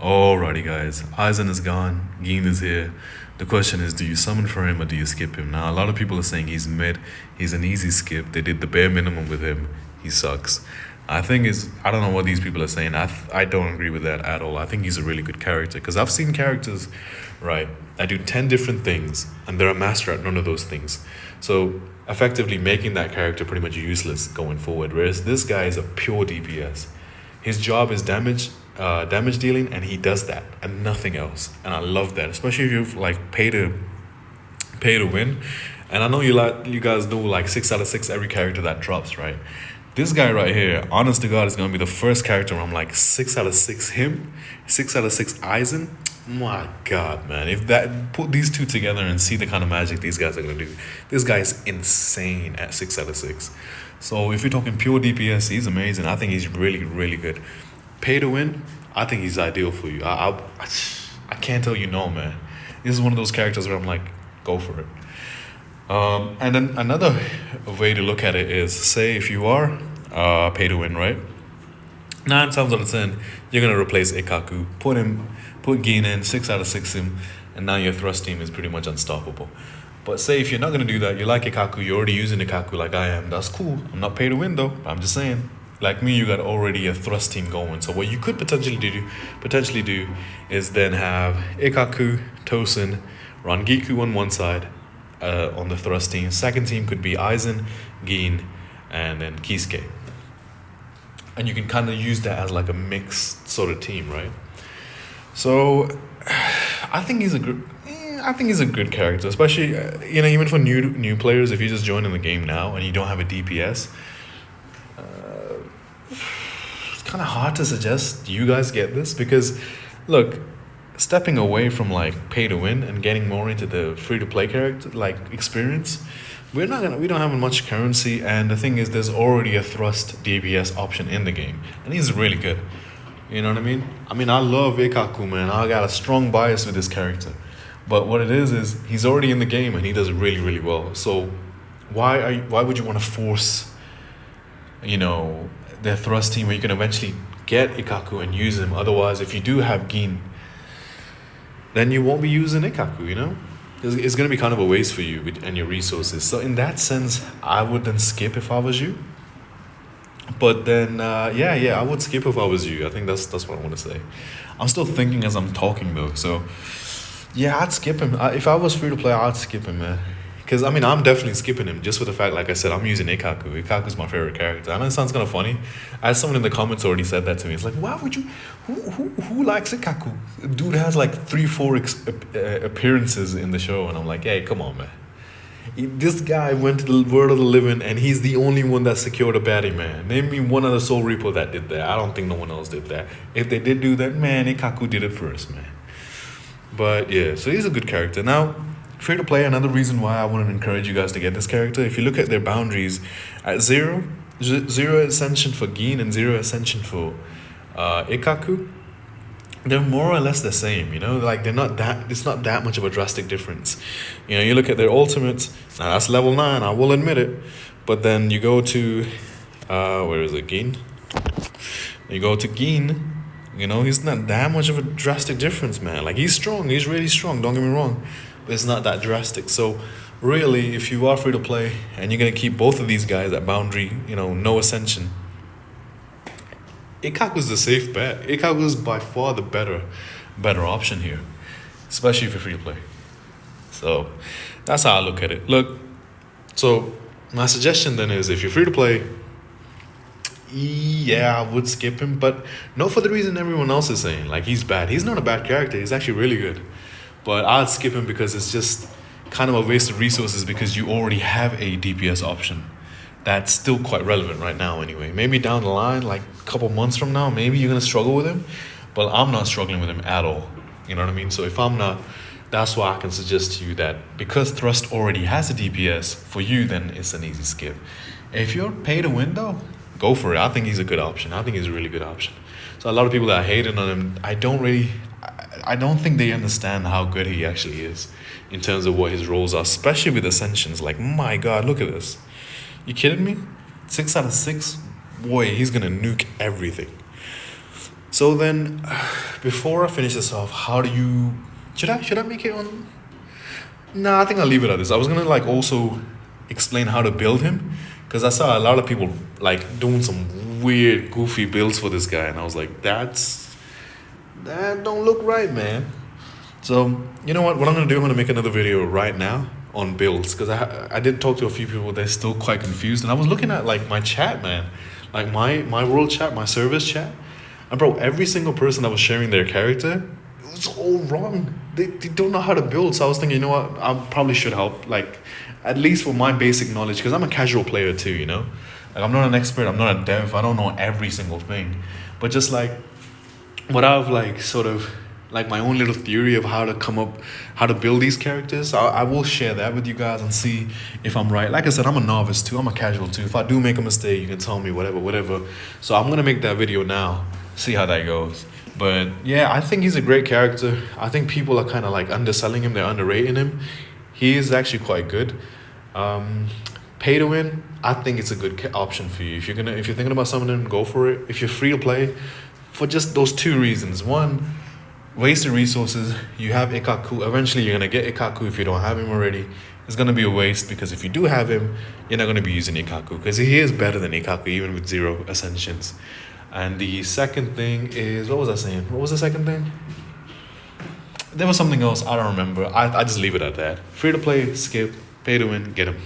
Alrighty, guys. Aizen is gone. Geen is here. The question is, do you summon for him or do you skip him? Now, a lot of people are saying he's mid. He's an easy skip. They did the bare minimum with him. He sucks. I don't know what these people are saying. I don't agree with that at all. I think he's a really good character because I've seen characters, right, that do 10 different things and they're a master at none of those things. So, effectively making that character pretty much useless going forward. Whereas this guy is a pure DPS. His job is damage dealing, and he does that and nothing else. And I love that, especially if you like pay to win. And I know you guys do like 6 out of 6 every character that drops, right? This guy right here, honest to God, is gonna be the first character where I'm like 6 out of 6 him, 6 out of 6 Aizen. My God, man! If that put these two together and see the kind of magic these guys are gonna do, this guy is insane at 6 out of 6. So if you're talking pure DPS, he's amazing. I think he's really, really good. Pay to win, I think he's ideal for you. I can't tell you no, man. This is one of those characters where I'm like, go for it. And then another way to look at it is, say if you are pay to win, right? 9 times out of 10, you're gonna replace Ikaku, put Gin in, 6 out of 6 him, and now your thrust team is pretty much unstoppable. But say if you're not gonna do that, you like Ikaku, you're already using Ikaku like I am. That's cool. I'm not pay to win though. I'm just saying. Like me, you got already a thrust team going. So what you could potentially do is then have Ikaku, Tosin, Rangiku on one side, on the thrust team. Second team could be Aizen, Gin, and then Kisuke. And you can kind of use that as like a mixed sort of team, right? So I think he's a good character, especially even for new players. If you just join in the game now and you don't have a DPS, it's kind of hard to suggest you guys get this because, look, stepping away from like pay to win and getting more into the free to play character like experience, we don't have much currency, and the thing is, there's already a thrust DPS option in the game, and he's really good. You know what I mean? I love Ikaku, man. I got a strong bias with this character. But what it is he's already in the game and he does really, really well. So why would you want to force, their thrust team where you can eventually get Ikaku and use him? Otherwise, if you do have Gin, then you won't be using Ikaku, It's going to be kind of a waste for you and your resources. So in that sense, I would then skip if I was you. But then, I would skip if I was you. I think that's what I want to say. I'm still thinking as I'm talking though. So, yeah, I'd skip him. If I was free to play, I'd skip him, man. Because, I'm definitely skipping him just for the fact, like I said, I'm using Ikaku. Ikaku's my favorite character. I know it sounds kind of funny. As someone in the comments already said that to me. It's like, why would you... Who likes Ikaku? Dude has like 3-4 appearances in the show. And I'm like, hey, come on, man. This guy went to the world of the living and he's the only one that secured a baddie, man. Name me one other Soul Reaper that did that. I don't think no one else did that. If they did do that, man, Ikaku did it first, man. But yeah, so he's a good character. Now, free to play, another reason why I want to encourage you guys to get this character, if you look at their boundaries, at 0 ascension for Gin and 0 ascension for Ikaku, they're more or less the same, like it's not that much of a drastic difference. You look at their ultimates, now that's level 9, I will admit it, but then you go to where is it, Gin? You go to Gin, he's not that much of a drastic difference, man. Like, he's strong, he's really strong, don't get me wrong, but it's not that drastic. So really, if you are free to play and you're gonna keep both of these guys at boundary, no ascension, Ikaku's the safe bet. Ikaku's by far the better option here, especially if you're free to play. So that's how I look at it. Look, so my suggestion then is, if you're free to play, yeah, I would skip him, but not for the reason everyone else is saying. Like, he's bad. He's not a bad character. He's actually really good. But I'd skip him because it's just kind of a waste of resources because you already have a DPS option. That's still quite relevant right now anyway. Maybe down the line, like a couple months from now, maybe you're going to struggle with him. But I'm not struggling with him at all. You know what I mean? So if I'm not, that's why I can suggest to you that because Thrust already has a DPS, for you then it's an easy skip. If you're pay to win though, go for it. I think he's a good option. I think he's a really good option. So a lot of people that are hating on him, I don't think they understand how good he actually is in terms of what his roles are, especially with Ascensions. Like, my God, look at this. You kidding me? 6 out of 6? Boy, he's going to nuke everything. So then, before I finish this off, how do you? Should I make it on? Nah, I think I'll leave it at this. I was gonna like also explain how to build him, because I saw a lot of people like doing some weird, goofy builds for this guy, and I was like, that don't look right, man. So you know what? What I'm gonna do? I'm gonna make another video right now on builds, because I did talk to a few people. They're still quite confused, and I was looking at like my chat, man, like my world chat, my service chat, and bro, every single person that was sharing their character, it was all wrong. They don't know how to build. So I was thinking, you know what? I probably should help, like at least for my basic knowledge, because I'm a casual player too. You know, like I'm not an expert. I'm not a dev. I don't know every single thing, but just like what I've like sort of like my own little theory of how to come up, how to build these characters. I will share that with you guys and see if I'm right. Like I said, I'm a novice too. I'm a casual too. If I do make a mistake, you can tell me whatever. So I'm gonna make that video now. See how that goes. But yeah, I think he's a great character. I think people are kind of like underselling him. They're underrating him. He is actually quite good. Pay to win, I think it's a good option for you. If you're thinking about summoning, go for it. If you're free to play, for just those two reasons. One, wasted resources. You have Ikaku. Eventually, you're gonna get Ikaku if you don't have him already. It's gonna be a waste, because if you do have him, you're not gonna be using Ikaku, because he is better than Ikaku even with 0 ascensions. And the second thing is, what was I saying? What was the second thing? There was something else. I don't remember. I just leave it at that. Free to play, skip, pay to win, get him.